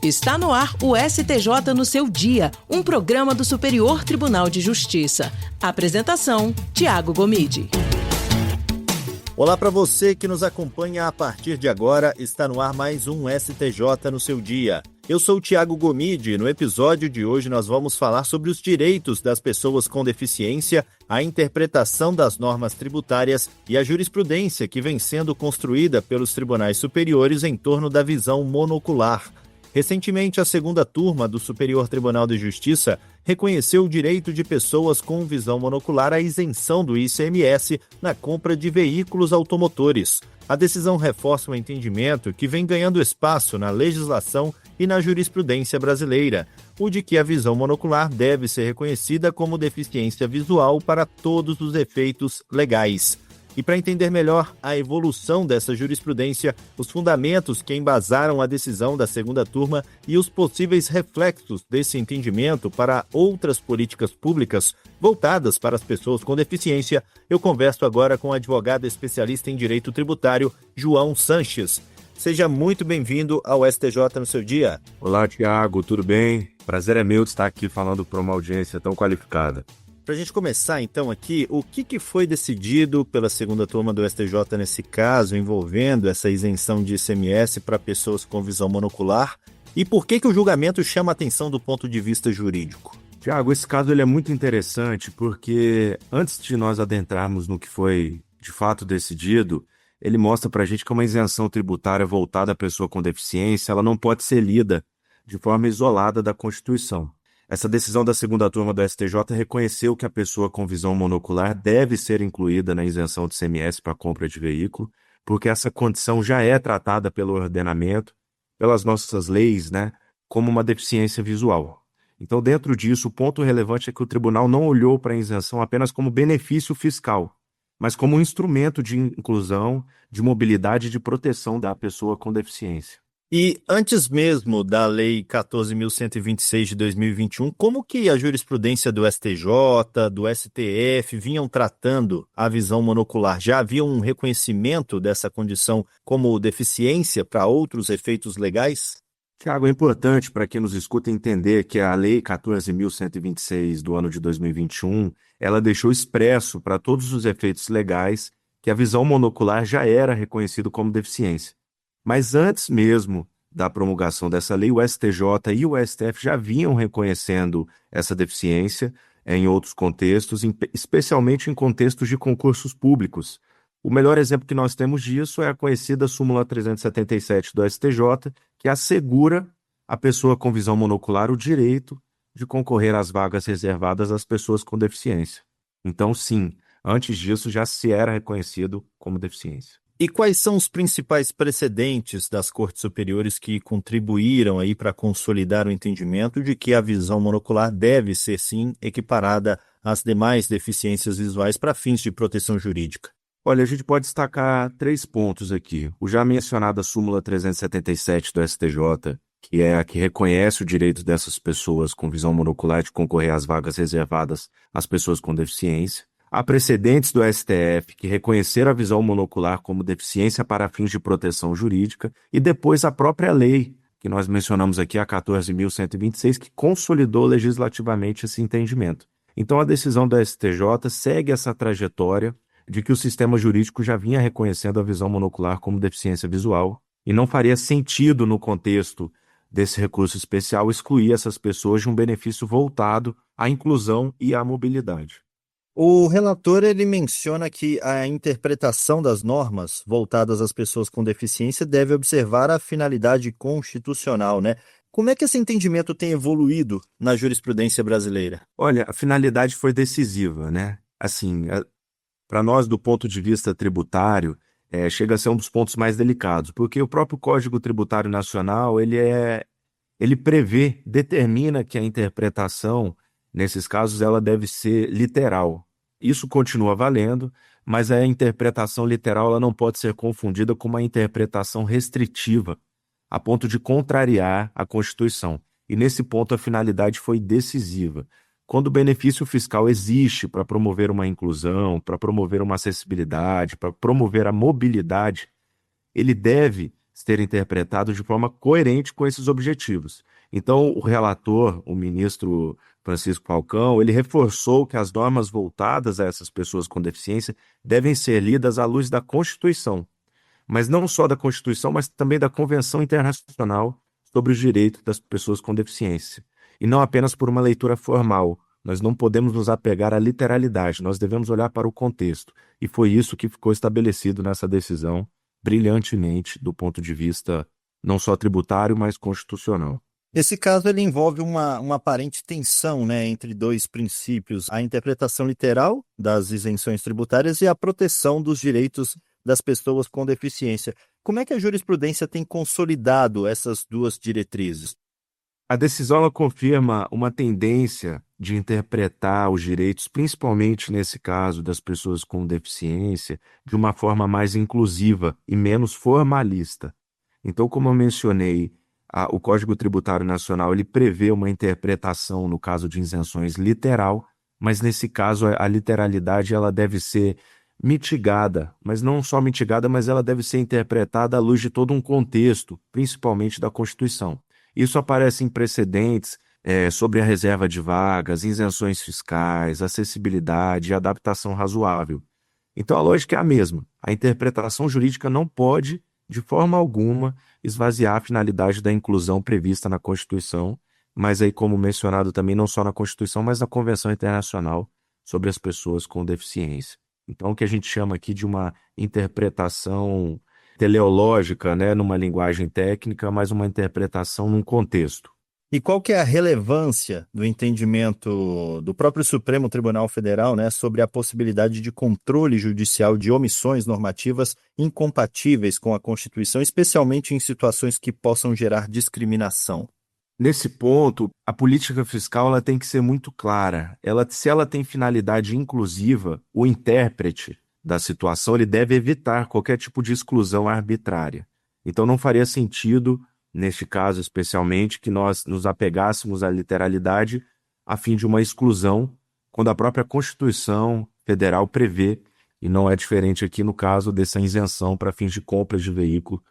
Está no ar o STJ no seu dia, um programa do Superior Tribunal de Justiça. Apresentação, Tiago Gomide. Olá para você que nos acompanha a partir de agora, está no ar mais um STJ no seu dia. Eu sou o Tiago Gomide e no episódio de hoje nós vamos falar sobre os direitos das pessoas com deficiência, a interpretação das normas tributárias e a jurisprudência que vem sendo construída pelos tribunais superiores em torno da visão monocular. Recentemente, a segunda turma do Superior Tribunal de Justiça reconheceu o direito de pessoas com visão monocular à isenção do ICMS na compra de veículos automotores. A decisão reforça o entendimento que vem ganhando espaço na legislação e na jurisprudência brasileira, o de que a visão monocular deve ser reconhecida como deficiência visual para todos os efeitos legais. E para entender melhor a evolução dessa jurisprudência, os fundamentos que embasaram a decisão da segunda turma e os possíveis reflexos desse entendimento para outras políticas públicas voltadas para as pessoas com deficiência, eu converso agora com o advogado especialista em direito tributário, João Sanches. Seja muito bem-vindo ao STJ no seu dia. Olá, Tiago, tudo bem? Prazer é meu de estar aqui falando para uma audiência tão qualificada. Para a gente começar, então, aqui, o que foi decidido pela segunda turma do STJ nesse caso, envolvendo essa isenção de ICMS para pessoas com visão monocular, e por que o julgamento chama a atenção do ponto de vista jurídico? Tiago, esse caso ele é muito interessante porque, antes de nós adentrarmos no que foi de fato decidido, ele mostra para a gente que uma isenção tributária voltada à pessoa com deficiência, ela não pode ser lida de forma isolada da Constituição. Essa decisão da segunda turma do STJ reconheceu que a pessoa com visão monocular deve ser incluída na isenção de ICMS para compra de veículo, porque essa condição já é tratada pelo ordenamento, pelas nossas leis, como uma deficiência visual. Então, dentro disso, o ponto relevante é que o tribunal não olhou para a isenção apenas como benefício fiscal, mas como um instrumento de inclusão, de mobilidade e de proteção da pessoa com deficiência. E antes mesmo da Lei 14.126 de 2021, como que a jurisprudência do STJ, do STF vinham tratando a visão monocular? Já havia um reconhecimento dessa condição como deficiência para outros efeitos legais? Tiago, é importante para quem nos escuta entender que a Lei 14.126 do ano de 2021, ela deixou expresso para todos os efeitos legais que a visão monocular já era reconhecida como deficiência. Mas antes mesmo da promulgação dessa lei, o STJ e o STF já vinham reconhecendo essa deficiência em outros contextos, especialmente em contextos de concursos públicos. O melhor exemplo que nós temos disso é a conhecida súmula 377 do STJ, que assegura à pessoa com visão monocular o direito de concorrer às vagas reservadas às pessoas com deficiência. Então, sim, antes disso já se era reconhecido como deficiência. E quais são os principais precedentes das cortes superiores que contribuíram aí para consolidar o entendimento de que a visão monocular deve ser, sim, equiparada às demais deficiências visuais para fins de proteção jurídica? Olha, a gente pode destacar 3 pontos aqui. O já mencionado súmula 377 do STJ, que é a que reconhece o direito dessas pessoas com visão monocular de concorrer às vagas reservadas às pessoas com deficiência. Há precedentes do STF que reconheceram a visão monocular como deficiência para fins de proteção jurídica e depois a própria lei, que nós mencionamos aqui, a 14.126, que consolidou legislativamente esse entendimento. Então a decisão do STJ segue essa trajetória de que o sistema jurídico já vinha reconhecendo a visão monocular como deficiência visual e não faria sentido no contexto desse recurso especial excluir essas pessoas de um benefício voltado à inclusão e à mobilidade. O relator ele menciona que a interpretação das normas voltadas às pessoas com deficiência deve observar a finalidade constitucional, Como é que esse entendimento tem evoluído na jurisprudência brasileira? Olha, a finalidade foi decisiva, Assim, para nós, do ponto de vista tributário, chega a ser um dos pontos mais delicados, porque o próprio Código Tributário Nacional, ele determina que a interpretação, nesses casos, ela deve ser literal. Isso continua valendo, mas a interpretação literal ela não pode ser confundida com uma interpretação restritiva, a ponto de contrariar a Constituição. E nesse ponto a finalidade foi decisiva. Quando o benefício fiscal existe para promover uma inclusão, para promover uma acessibilidade, para promover a mobilidade, ele deve ser interpretado de forma coerente com esses objetivos. Então, o relator, o ministro Francisco Falcão, ele reforçou que as normas voltadas a essas pessoas com deficiência devem ser lidas à luz da Constituição, mas não só da Constituição, mas também da Convenção Internacional sobre os Direitos das Pessoas com Deficiência, e não apenas por uma leitura formal. Nós não podemos nos apegar à literalidade, nós devemos olhar para o contexto, e foi isso que ficou estabelecido nessa decisão, brilhantemente, do ponto de vista não só tributário, mas constitucional. Esse caso ele envolve uma aparente tensão, né, entre dois princípios, a interpretação literal das isenções tributárias e a proteção dos direitos das pessoas com deficiência. Como é que a jurisprudência tem consolidado essas duas diretrizes? A decisão ela confirma uma tendência de interpretar os direitos, principalmente nesse caso das pessoas com deficiência, de uma forma mais inclusiva e menos formalista. Então, como eu mencionei, o Código Tributário Nacional ele prevê uma interpretação, no caso de isenções, literal, mas nesse caso a literalidade ela deve ser mitigada, mas não só mitigada, mas ela deve ser interpretada à luz de todo um contexto, principalmente da Constituição. Isso aparece em precedentes sobre a reserva de vagas, isenções fiscais, acessibilidade e adaptação razoável. Então a lógica é a mesma. A interpretação jurídica não pode, de forma alguma, esvaziar a finalidade da inclusão prevista na Constituição, mas aí, como mencionado também, não só na Constituição, mas na Convenção Internacional sobre as Pessoas com Deficiência. Então, o que a gente chama aqui de uma interpretação teleológica, né, numa linguagem técnica, mas uma interpretação num contexto. E qual que é a relevância do entendimento do próprio Supremo Tribunal Federal, né, sobre a possibilidade de controle judicial de omissões normativas incompatíveis com a Constituição, especialmente em situações que possam gerar discriminação? Nesse ponto, a política fiscal ela tem que ser muito clara. Se ela tem finalidade inclusiva, o intérprete da situação ele deve evitar qualquer tipo de exclusão arbitrária. Então não faria sentido, neste caso especialmente, que nós nos apegássemos à literalidade a fim de uma exclusão, quando a própria Constituição Federal prevê, e não é diferente aqui no caso dessa isenção para fins de compras de veículo,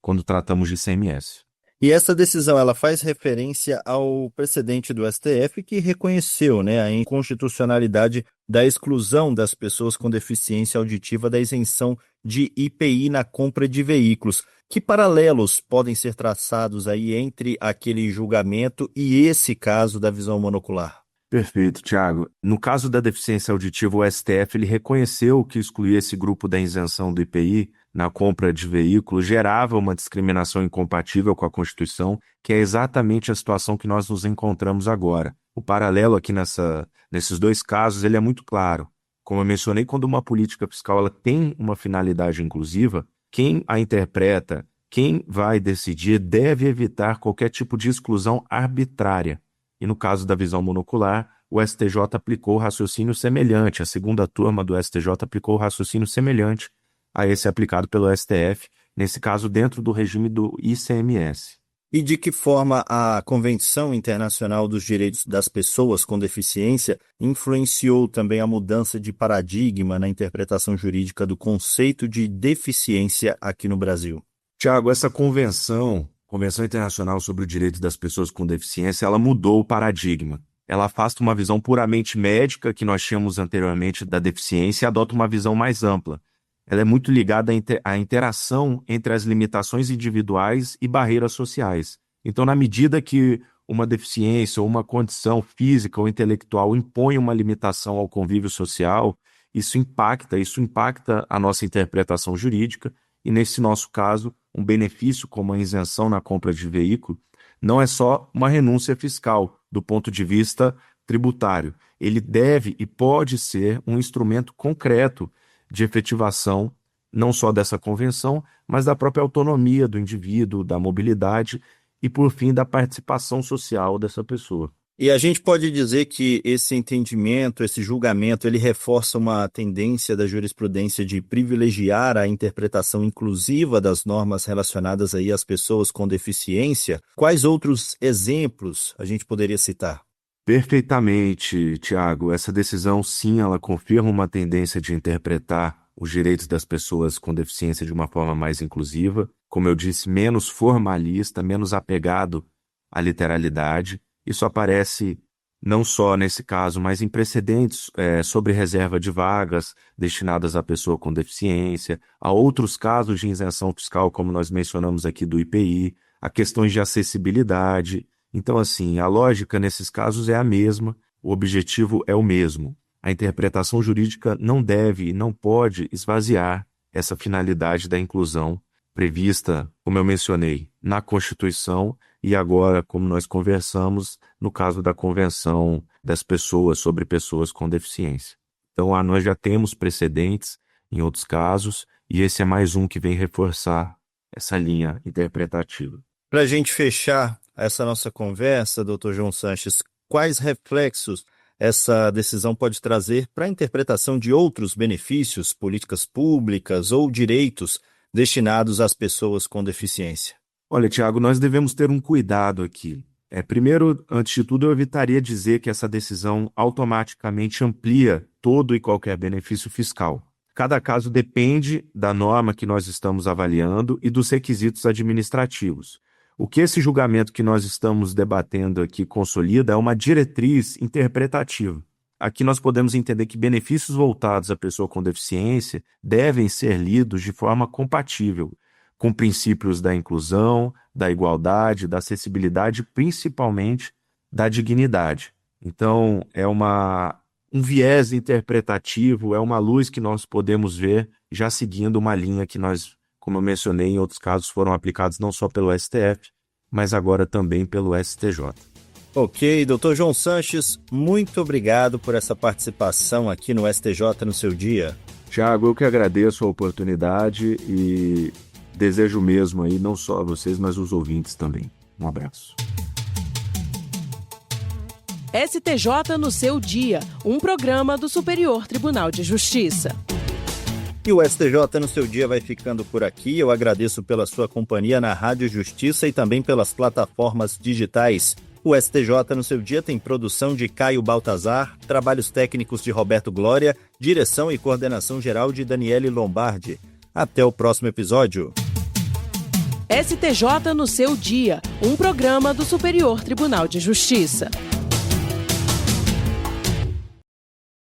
quando tratamos de ICMS. E essa decisão ela faz referência ao precedente do STF que reconheceu, né, a inconstitucionalidade da exclusão das pessoas com deficiência auditiva da isenção de IPI na compra de veículos. Que paralelos podem ser traçados aí entre aquele julgamento e esse caso da visão monocular? Perfeito, Tiago. No caso da deficiência auditiva, o STF ele reconheceu que excluir esse grupo da isenção do IPI na compra de veículos gerava uma discriminação incompatível com a Constituição, que é exatamente a situação que nós nos encontramos agora. O paralelo aqui nesses dois casos ele é muito claro. Como eu mencionei, quando uma política fiscal ela tem uma finalidade inclusiva, quem a interpreta, quem vai decidir, deve evitar qualquer tipo de exclusão arbitrária. E no caso da visão monocular, o STJ aplicou raciocínio semelhante, a segunda turma do STJ aplicou raciocínio semelhante a esse aplicado pelo STF, nesse caso dentro do regime do ICMS. E de que forma a Convenção Internacional dos Direitos das Pessoas com Deficiência influenciou também a mudança de paradigma na interpretação jurídica do conceito de deficiência aqui no Brasil? Tiago, essa Convenção Internacional sobre o Direito das Pessoas com Deficiência, ela mudou o paradigma. Ela afasta uma visão puramente médica que nós tínhamos anteriormente da deficiência e adota uma visão mais ampla. Ela é muito ligada à interação entre as limitações individuais e barreiras sociais. Então, na medida que uma deficiência ou uma condição física ou intelectual impõe uma limitação ao convívio social, isso impacta a nossa interpretação jurídica e, nesse nosso caso, um benefício como a isenção na compra de veículo não é só uma renúncia fiscal do ponto de vista tributário. Ele deve e pode ser um instrumento concreto de efetivação não só dessa convenção, mas da própria autonomia do indivíduo, da mobilidade e, por fim, da participação social dessa pessoa. E a gente pode dizer que esse entendimento, esse julgamento, ele reforça uma tendência da jurisprudência de privilegiar a interpretação inclusiva das normas relacionadas aí às pessoas com deficiência. Quais outros exemplos a gente poderia citar? Perfeitamente, Tiago. Essa decisão, sim, ela confirma uma tendência de interpretar os direitos das pessoas com deficiência de uma forma mais inclusiva, como eu disse, menos formalista, menos apegado à literalidade. Isso aparece não só nesse caso, mas em precedentes sobre reserva de vagas destinadas à pessoa com deficiência, a outros casos de isenção fiscal, como nós mencionamos aqui do IPI, a questões de acessibilidade. Então, assim, a lógica nesses casos é a mesma, o objetivo é o mesmo. A interpretação jurídica não deve e não pode esvaziar essa finalidade da inclusão prevista, como eu mencionei, na Constituição e agora, como nós conversamos, no caso da Convenção das Pessoas sobre Pessoas com Deficiência. Então, nós já temos precedentes em outros casos e esse é mais um que vem reforçar essa linha interpretativa. Para a gente fechar essa nossa conversa, doutor João Sanches, quais reflexos essa decisão pode trazer para a interpretação de outros benefícios, políticas públicas ou direitos destinados às pessoas com deficiência? Olha, Tiago, nós devemos ter um cuidado aqui. Primeiro, antes de tudo, eu evitaria dizer que essa decisão automaticamente amplia todo e qualquer benefício fiscal. Cada caso depende da norma que nós estamos avaliando e dos requisitos administrativos. O que esse julgamento que nós estamos debatendo aqui consolida é uma diretriz interpretativa. Aqui nós podemos entender que benefícios voltados à pessoa com deficiência devem ser lidos de forma compatível com princípios da inclusão, da igualdade, da acessibilidade, principalmente da dignidade. Então, é um viés interpretativo, é uma luz que nós podemos ver já seguindo uma linha que nós, como eu mencionei, em outros casos foram aplicados não só pelo STF, mas agora também pelo STJ. Ok, doutor João Sanches, muito obrigado por essa participação aqui no STJ no seu dia. Tiago, eu que agradeço a oportunidade e desejo mesmo aí, não só a vocês, mas os ouvintes também. Um abraço. STJ no seu dia, um programa do Superior Tribunal de Justiça. E o STJ no seu dia vai ficando por aqui. Eu agradeço pela sua companhia na Rádio Justiça e também pelas plataformas digitais. O STJ no seu dia tem produção de Caio Baltazar, trabalhos técnicos de Roberto Glória, direção e coordenação geral de Daniele Lombardi. Até o próximo episódio. STJ no seu dia, um programa do Superior Tribunal de Justiça.